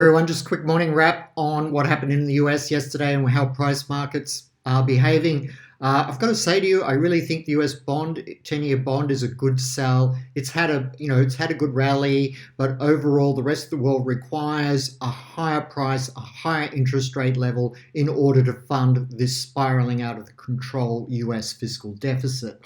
Everyone, just a quick morning wrap on what happened in the US yesterday and how price markets are behaving. I've got to say to you, I really think the US bond, 10-year bond, is a good sell. It's had a good rally, but overall, the rest of the world requires a higher price, a higher interest rate level in order to fund this spiraling out of the control US fiscal deficit.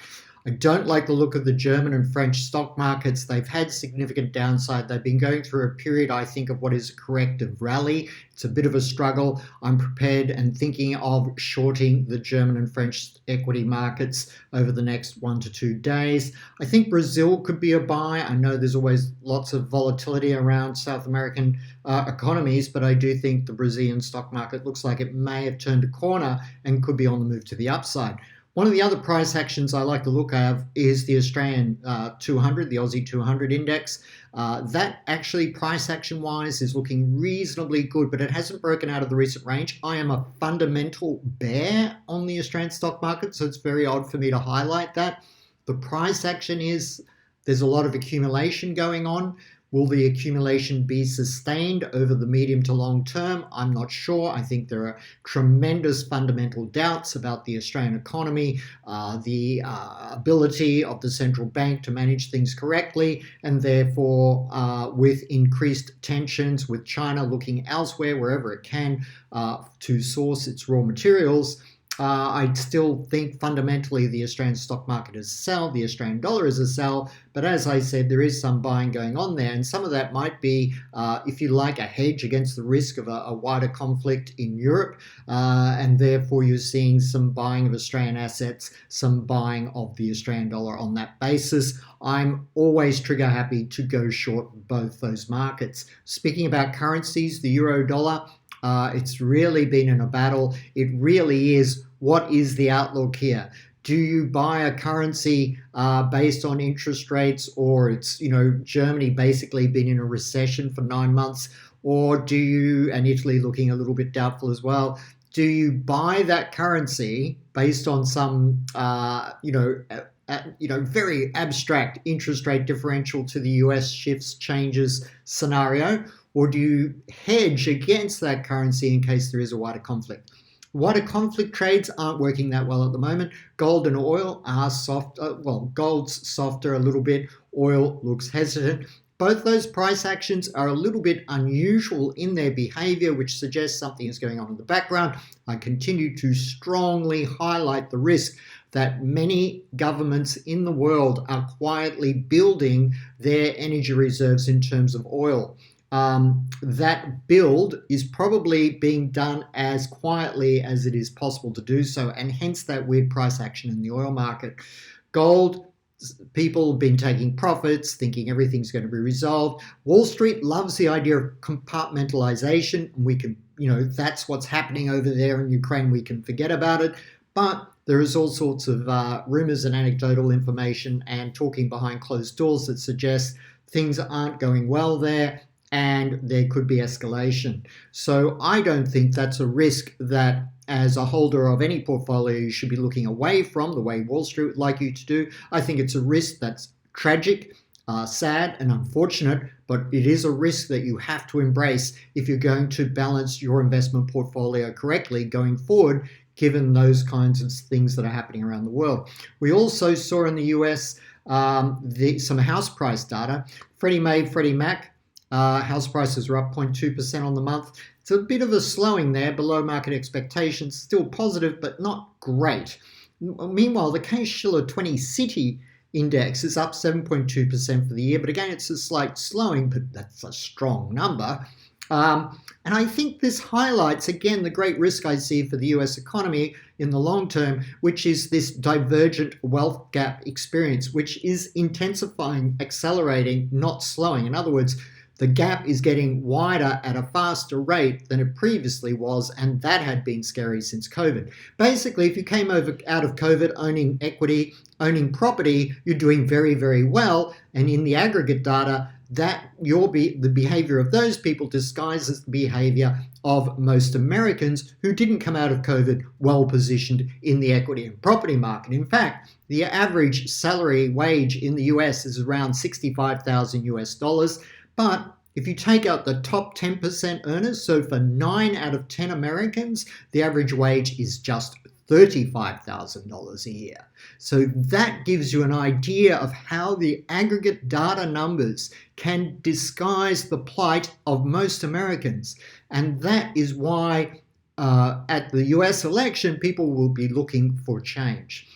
I don't like the look of the German and French stock markets. They've had significant downside. They've been going through a period, I think, of what is a corrective rally. It's a bit of a struggle. I'm prepared and thinking of shorting the German and French equity markets over the next 1 to 2 days. I think Brazil could be a buy. I know there's always lots of volatility around South American economies, but I do think the Brazilian stock market looks like it may have turned a corner and could be on the move to the upside. One of the other price actions I like to look at is the Australian 200, the Aussie 200 index. That actually, price action wise, is looking reasonably good, but it hasn't broken out of the recent range. I am a fundamental bear on the Australian stock market, so it's very odd for me to highlight that. The price action is there's a lot of accumulation going on. Will the accumulation be sustained over the medium to long term? I'm not sure. I think there are tremendous fundamental doubts about the Australian economy, the ability of the central bank to manage things correctly, and therefore with increased tensions with China looking elsewhere, wherever it can, to source its raw materials. I still think fundamentally the Australian stock market is a sell, the Australian dollar is a sell, but as I said, there is some buying going on there, and some of that might be, if you like, a hedge against the risk of a wider conflict in Europe, and therefore you're seeing some buying of Australian assets, some buying of the Australian dollar on that basis. I'm always trigger happy to go short both those markets. Speaking about currencies, the euro dollar, it's really been in a battle. It really is. What is the outlook here? Do you buy a currency based on interest rates, or it's, Germany basically been in a recession for 9 months, or do you, and Italy looking a little bit doubtful as well, do you buy that currency based on some, very abstract interest rate differential to the US shifts, changes scenario, or do you hedge against that currency in case there is a wider conflict? Wider conflict trades aren't working that well at the moment. Gold and oil are soft. Gold's softer a little bit. Oil looks hesitant. Both those price actions are a little bit unusual in their behavior, which suggests something is going on in the background. I continue to strongly highlight the risk that many governments in the world are quietly building their energy reserves in terms of oil. That build is probably being done as quietly as it is possible to do so, and hence that weird price action in the oil market. Gold, people have been taking profits, thinking everything's going to be resolved. Wall Street loves the idea of compartmentalization. We can, that's what's happening over there in Ukraine. We can forget about it. But there is all sorts of rumors and anecdotal information and talking behind closed doors that suggests things aren't going well there, and there could be escalation. So I don't think that's a risk that, as a holder of any portfolio, you should be looking away from the way Wall Street would like you to do. I think it's a risk that's tragic, sad and unfortunate, but it is a risk that you have to embrace if you're going to balance your investment portfolio correctly going forward, given those kinds of things that are happening around the world. We also saw in the US some house price data. Freddie Mae, Freddie Mac, house prices are up 0.2% on the month. It's a bit of a slowing there, below market expectations, still positive, but not great. Meanwhile, the Case-Shiller 20 City Index is up 7.2% for the year, but again, it's a slight slowing, but that's a strong number. And I think this highlights, again, the great risk I see for the US economy in the long term, which is this divergent wealth gap experience, which is intensifying, accelerating, not slowing. In other words, the gap is getting wider at a faster rate than it previously was, and that had been scary since COVID. Basically, if you came out of COVID owning equity, owning property, you're doing very, very well, and in the aggregate data, that the behavior of those people disguises the behavior of most Americans who didn't come out of COVID well positioned in the equity and property market. In fact, the average salary wage in the US is around $65,000 US, but If you take out the top 10% earners, so for 9 out of 10 Americans, the average wage is just $35,000 a year. So that gives you an idea of how the aggregate data numbers can disguise the plight of most Americans. And that is why at the US election, people will be looking for change.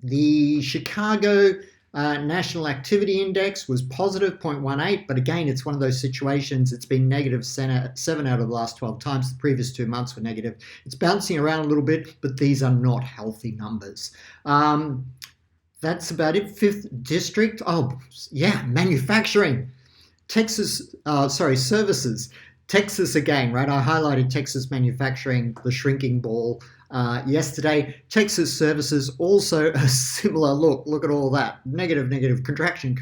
The Chicago National Activity Index was positive 0.18, but again, it's one of those situations, it's been negative 7 out of the last 12 times. The previous 2 months were negative. It's bouncing around a little bit, but these are not healthy numbers. That's about it. 5th district. Oh, yeah, manufacturing. Services. Texas again, right? I highlighted Texas manufacturing, the shrinking ball yesterday. Texas services, also a similar look. Look at all that. Negative, contraction.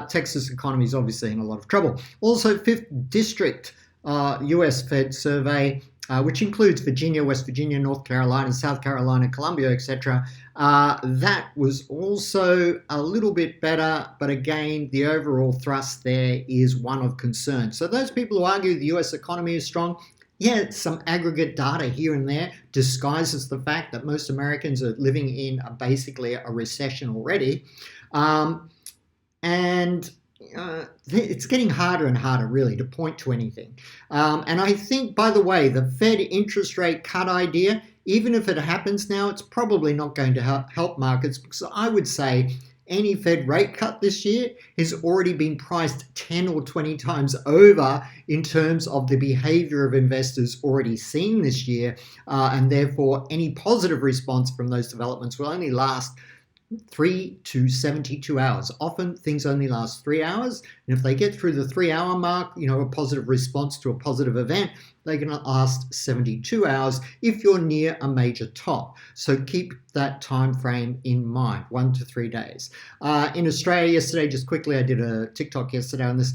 Texas economy is obviously in a lot of trouble. Also, 5th district US Fed survey, which includes Virginia, West Virginia, North Carolina, South Carolina, Columbia, etc. That was also a little bit better, but again, the overall thrust there is one of concern. So those people who argue the US economy is strong, yeah, some aggregate data here and there disguises the fact that most Americans are living in basically a recession already. It's getting harder and harder, really, to point to anything. And I think, by the way, the Fed interest rate cut idea, even if it happens now, it's probably not going to help markets, because I would say any Fed rate cut this year has already been priced 10 or 20 times over in terms of the behavior of investors already seen this year. And therefore, any positive response from those developments will only last 3 to 72 hours. Often things only last 3 hours. And if they get through the 3-hour mark, a positive response to a positive event, they're going to last 72 hours if you're near a major top. So keep that time frame in mind, 1 to 3 days. In Australia yesterday, just quickly, I did a TikTok yesterday on this.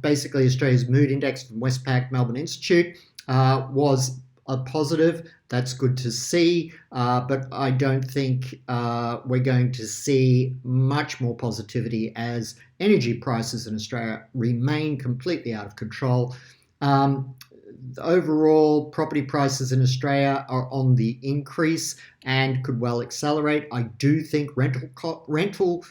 Basically, Australia's mood index from Westpac Melbourne Institute was a positive. That's good to see, but I don't think we're going to see much more positivity as energy prices in Australia remain completely out of control. Overall, property prices in Australia are on the increase and could well accelerate. I do think rental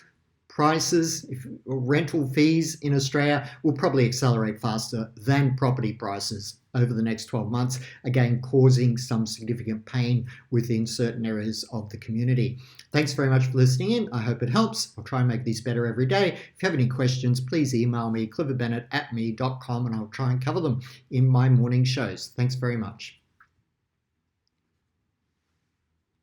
prices, rental fees in Australia will probably accelerate faster than property prices over the next 12 months, again, causing some significant pain within certain areas of the community. Thanks very much for listening in. I hope it helps. I'll try and make these better every day. If you have any questions, please email me, cliffordbennett@me.com, and I'll try and cover them in my morning shows. Thanks very much.